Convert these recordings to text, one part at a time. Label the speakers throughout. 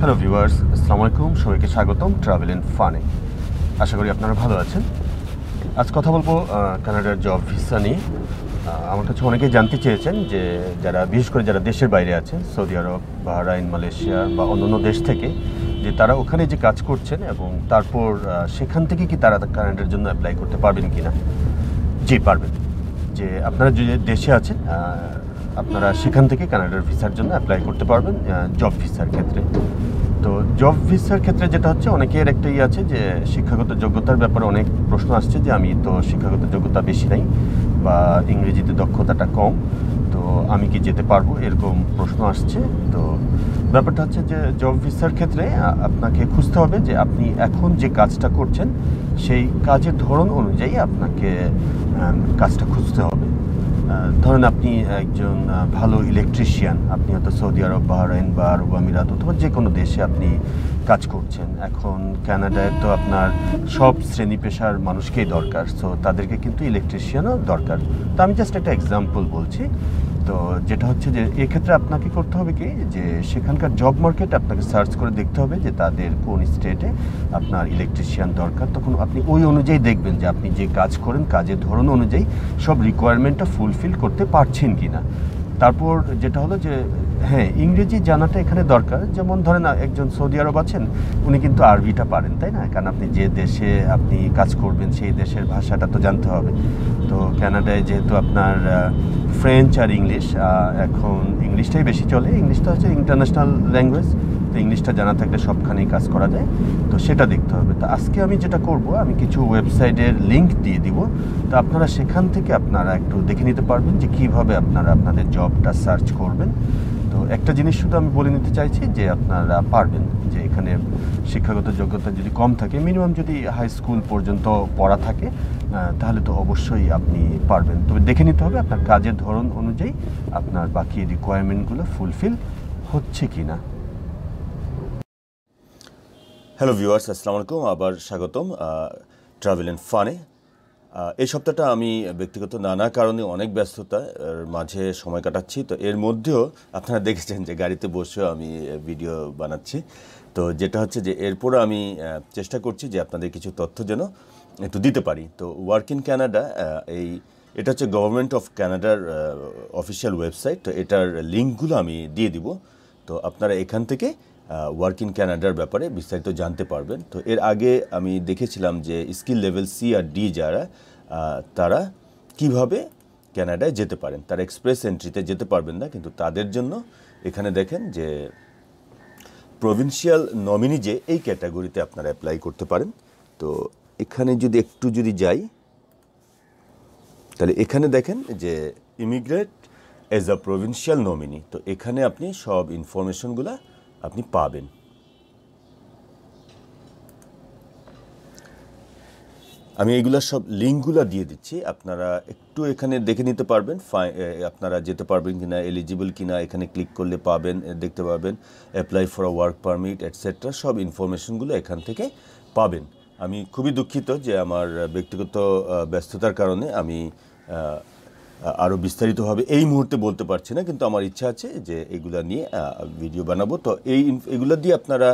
Speaker 1: Hello viewers, আসসালামু আলাইকুম। সবাইকে স্বাগতম ট্রাভেল এন্ড ফানে। আশা করি আপনারা ভালো আছেন। আজ কথা বলবো কানাডার জব ভিসা নিয়ে। আমার কাছে অনেকেই জানতে চেয়েছেন যে বিশেষ করে যারা দেশের বাইরে আছেন, সৌদি আরব, বাহরাইন, মালয়েশিয়া বা অন্যান্য দেশ থেকে, যে তারা ওখানে যে কাজ করছেন এবং তারপর সেখান থেকে কি তারা কানাডার জন্য অ্যাপ্লাই করতে পারবেন কি না। জি, পারবেন। যে আপনারা যে দেশে আছেন, আপনারা সেখান থেকে কানাডার ভিসার জন্য অ্যাপ্লাই করতে পারবেন জব ভিসার ক্ষেত্রে। তো জব ভিসার ক্ষেত্রে যেটা হচ্ছে, অনেকের একটা আছে যে শিক্ষাগত যোগ্যতার ব্যাপারে অনেক প্রশ্ন আসছে যে আমি তো শিক্ষাগত যোগ্যতা বেশি নাই বা ইংরেজিতে দক্ষতাটা কম, তো আমি কি যেতে পারবো, এরকম প্রশ্ন আসছে। তো ব্যাপারটা হচ্ছে যে জব ভিসার ক্ষেত্রে আপনাকে খুঁজতে হবে যে আপনি এখন যে কাজটা করছেন সেই কাজের ধরন অনুযায়ী আপনাকে কাজটা খুঁজতে হবে। ধরেন আপনি একজন ভালো ইলেকট্রিশিয়ান, আপনি হয়তো সৌদি আরব, বাহরাইন বা আরব আমিরাত অথবা যে কোনো দেশে আপনি কাজ করছেন। এখন কানাডায় তো আপনার সব শ্রেণী পেশার মানুষকেই দরকার, সো তাদেরকে কিন্তু ইলেকট্রিশিয়ানও দরকার। তো আমি জাস্ট একটা এক্সাম্পল বলছি। তো যেটা হচ্ছে যে এক্ষেত্রে আপনাকে করতে হবে কি, যে সেখানকার জব মার্কেট আপনাকে সার্চ করে দেখতে হবে যে তাদের কোন স্টেটে আপনার ইলেকট্রিশিয়ান দরকার। তখন আপনি ওই অনুযায়ী দেখবেন যে আপনি যে কাজ করেন কাজের ধরন অনুযায়ী সব রিকোয়ারমেন্টটা ফুলফিল করতে পারছেন কি না। তারপর যেটা হলো যে হ্যাঁ, ইংরেজি জানাটা এখানে দরকার। যেমন ধরেন একজন সৌদি আরব আছেন, উনি কিন্তু আরবিটা পারেন, তাই না? কারণ আপনি যে দেশে আপনি কাজ করবেন সেই দেশের ভাষাটা তো জানতে হবে। তো কানাডায় যেহেতু আপনার ফ্রেঞ্চ আর ইংলিশ, এখন ইংলিশটাই বেশি চলে। ইংলিশটা হচ্ছে ইন্টারন্যাশনাল ল্যাঙ্গুয়েজ, তো ইংলিশটা জানা থাকলে সবখানেই কাজ করা যায়। তো সেটা দেখতে হবে। তো আজকে আমি যেটা করব, আমি কিছু ওয়েবসাইটের লিঙ্ক দিয়ে দিব। তো আপনারা সেখান থেকে আপনারা একটু দেখে নিতে পারবেন যে কীভাবে আপনারা আপনাদের জবটা সার্চ করবেন। তো একটা জিনিস শুধু আমি বলে নিতে চাইছি যে আপনারা পারবেন, যে এখানে শিক্ষাগত যোগ্যতা যদি কম থাকে, মিনিমাম যদি হাই স্কুল পর্যন্ত পড়া থাকে, তাহলে তো অবশ্যই আপনি পারবেন। তবে দেখে নিতে হবে আপনার কাজের ধরন অনুযায়ী আপনার বাকি রিকোয়ারমেন্টগুলো ফুলফিল হচ্ছে কি না। হ্যালো ভিউয়ার্স, আসসালামু আলাইকুম, আবার স্বাগতম ট্রাভেল অ্যান্ড ফানে। এই সপ্তাহটা আমি ব্যক্তিগত নানা কারণে অনেক ব্যস্ততার মাঝে সময় কাটাচ্ছি। তো এর মধ্যেও আপনারা দেখেছেন যে গাড়িতে বসেও আমি ভিডিও বানাচ্ছি। তো যেটা হচ্ছে যে এরপর আমি চেষ্টা করছি যে আপনাদের কিছু তথ্য যেন একটু দিতে পারি। তো ওয়ার্ক ইন কানাডা, এটা হচ্ছে গভর্নমেন্ট অফ কানাডার অফিসিয়াল ওয়েবসাইট। তো এটার লিঙ্কগুলো আমি দিয়ে দিব। তো আপনারা এখান থেকে ওয়ার্ক ইন কানাডার ব্যাপারে বিস্তারিত জানতে পারবেন। তো এর আগে আমি দেখেছিলাম যে স্কিল লেভেল সি আর ডি যারা, তারা কিভাবে কানাডায় যেতে পারেন। তারা এক্সপ্রেস এন্ট্রিতে যেতে পারবেন না, কিন্তু তাদের জন্য এখানে দেখেন যে প্রভিন্সিয়াল নমিনি, যে এই ক্যাটাগরিতে আপনারা অ্যাপ্লাই করতে পারেন। তো এখানে যদি যাই, তাহলে এখানে দেখেন যে immigrate as a provincial nominee. তো এখানে আপনি সব ইনফরমেশনগুলো আপনি পাবেন। আমি এইগুলা সব লিঙ্কগুলো দিয়ে দিচ্ছি, আপনারা একটু এখানে দেখে নিতে পারবেন আপনারা যেতে পারবেন কিনা, এলিজিবল কিনা। এখানে ক্লিক করলে পাবেন, দেখতে পাবেন apply for a work permit etcetera, সব ইনফরমেশনগুলো এখান থেকে পাবেন। আমি খুবই দুঃখিত যে আমার ব্যক্তিগত ব্যস্ততার কারণে আমি আরও বিস্তারিতভাবে এই মুহূর্তে বলতে পারছি না, কিন্তু আমার ইচ্ছা আছে যে এগুলা নিয়ে ভিডিও বানাবো। তো এগুলো দিয়ে আপনারা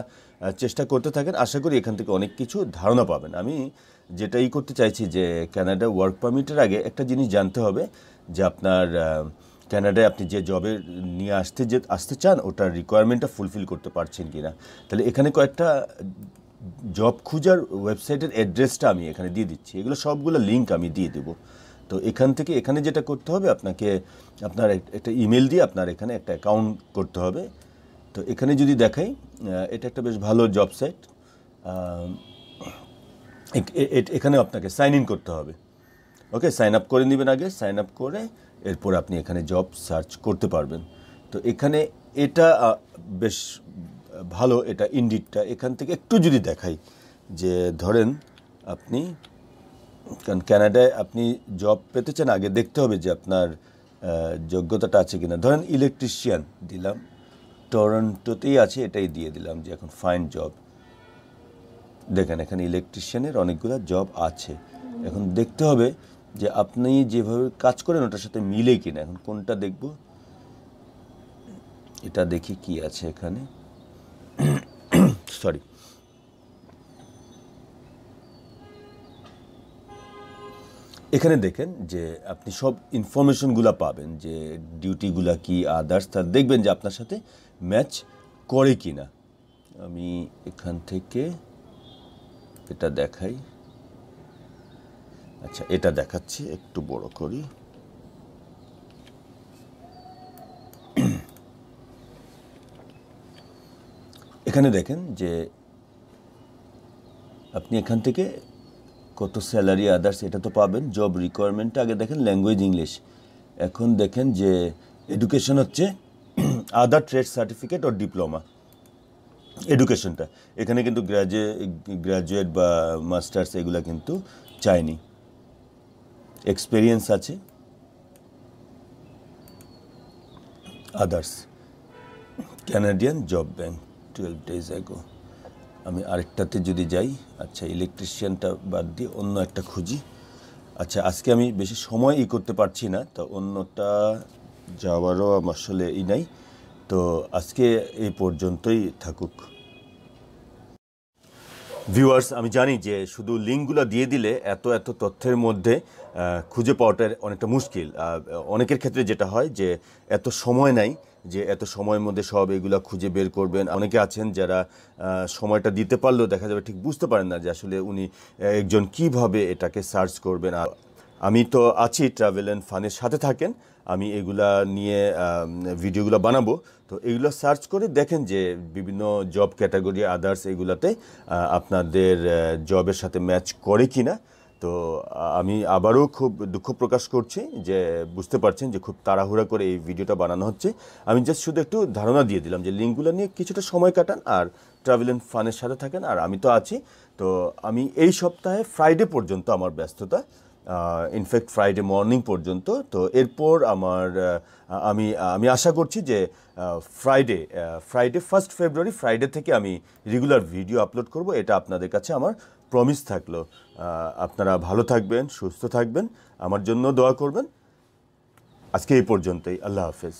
Speaker 1: চেষ্টা করতে থাকেন, আশা করি এখান থেকে অনেক কিছু ধারণা পাবেন। আমি যেটাই করতে চাইছি যে কানাডা ওয়ার্ক পারমিটের আগে একটা জিনিস জানতে হবে যে আপনার কানাডায় আপনি যে জবে নিয়ে আসতে চান ওটার রিকোয়ারমেন্টটা ফুলফিল করতে পারছেন কি না। তাহলে এখানে কয়েকটা জব খুঁজার ওয়েবসাইটের অ্যাড্রেসটা আমি এখানে দিয়ে দিচ্ছি, এগুলো সবগুলো লিঙ্ক আমি দিয়ে দেবো। তো এখানে যেটা করতে হবে, আপনাকে আপনার একটা ইমেল দিয়ে আপনার এখানে একটা অ্যাকাউন্ট করতে হবে। তো এখানে যদি দেখাই, এটা একটা বেশ ভালো জব সাইট। এখানে আপনাকে সাইন ইন করতে হবে। ওকে, সাইন আপ করে নেবেন আগে। সাইন আপ করে এরপর আপনি এখানে জব সার্চ করতে পারবেন। তো এখানে এটা বেশ ভালো, এটা ইন্ডিডটা। এখান থেকে একটু যদি দেখাই যে ধরেন আপনি, কারণ কানাডায় আপনি জব পেতে চান, আগে দেখতে হবে যে আপনার যোগ্যতাটা আছে কিনা। ধরেন ইলেকট্রিশিয়ান দিলাম, টরন্টোতেই আছে, এটাই দিয়ে দিলাম যে এখন ফাইন জব। দেখেন এখানে ইলেকট্রিশিয়ানের অনেকগুলো জব আছে। এখন দেখতে হবে যে আপনি যেভাবে কাজ করেন ওটার সাথে মিলে কিনা। এখন কোনটা দেখব, এটা দেখি কি আছে এখানে।
Speaker 2: সরি, এখানে দেখেন যে আপনি সব ইনফরমেশনগুলো পাবেন, যে ডিউটিগুলা কি, আদার্স, তার দেখবেন যে আপনার সাথে ম্যাচ করে কি না। আমি এখান থেকে এটা দেখাই। আচ্ছা, এটা দেখাচ্ছি, একটু বড় করি। এখানে দেখেন যে আপনি এখান থেকে কত স্যালারি, আদার্স, এটা তো পাবেন। জব রিকোয়ারমেন্টটা আগে দেখেন, ল্যাঙ্গুয়েজ ইংলিশ। এখন দেখেন যে এডুকেশন হচ্ছে আদার ট্রেড সার্টিফিকেট ও ডিপ্লোমা। এডুকেশনটা এখানে কিন্তু গ্র্যাজুয়েট বা মাস্টার্স এগুলা কিন্তু চায়নি। এক্সপেরিয়েন্স আছে, others, Canadian job bank 12 days ago। আমি আরেকটাতে যদি যাই, আচ্ছা ইলেকট্রিশিয়ানটা বাদ দিয়ে অন্য একটা খুঁজি। আচ্ছা, আজকে আমি বেশি সময় করতে পারছি না, তো অন্যটা যাওয়ারও আসলে নাই, তো আজকে এই পর্যন্তই থাকুক। ভিউয়ার্স, আমি জানি যে শুধু লিঙ্কগুলো দিয়ে দিলে এত এত তথ্যের মধ্যে খুঁজে পাওয়াটা অনেকটা মুশকিল। অনেকের ক্ষেত্রে যেটা হয় যে এত সময় নাই যে এত সময়ের মধ্যে সব এগুলো খুঁজে বের করবেন। অনেকে আছেন যারা সময়টা দিতে পারলেও দেখা যাবে ঠিক বুঝতে পারেন না যে আসলে উনি একজন কিভাবে এটাকে সার্চ করবেন। আর আমি তো আছি, ট্রাভেল অ্যান্ড ফানের সাথে থাকেন, আমি এগুলা নিয়ে ভিডিওগুলো বানাবো। তো এগুলো সার্চ করে দেখেন যে বিভিন্ন জব ক্যাটাগরি, আদার্স, এগুলাতে আপনাদের জবের সাথে ম্যাচ করে কি না। তো আমি আবারও খুব দুঃখ প্রকাশ করছি যে বুঝতে পারছেন যে খুব তাড়াহুড়া করে এই ভিডিওটা বানানো হচ্ছে। আমি জাস্ট শুধু একটু ধারণা দিয়ে দিলাম যে লিঙ্কগুলো নিয়ে কিছুটা সময় কাটান আর ট্রাভেল অ্যান্ড ফানের সাথে থাকেন। আর আমি তো আছি, তো আমি এই সপ্তাহে ফ্রাইডে পর্যন্ত আমার ব্যস্ততা, ইনফ্যাক্ট ফ্রাইডে মর্নিং পর্যন্ত। তো এরপর আমি আশা করছি যে ফ্রাইডে 1 ফেব্রুয়ারি ফ্রাইডে থেকে আমি রেগুলার ভিডিও আপলোড করব। এটা আপনাদের কাছে আমার প্রমিস থাকলো। আপনারা ভালো থাকবেন, সুস্থ থাকবেন, আমার জন্য দোয়া করবেন। আজকে এই পর্যন্তই। আল্লাহ হাফেজ।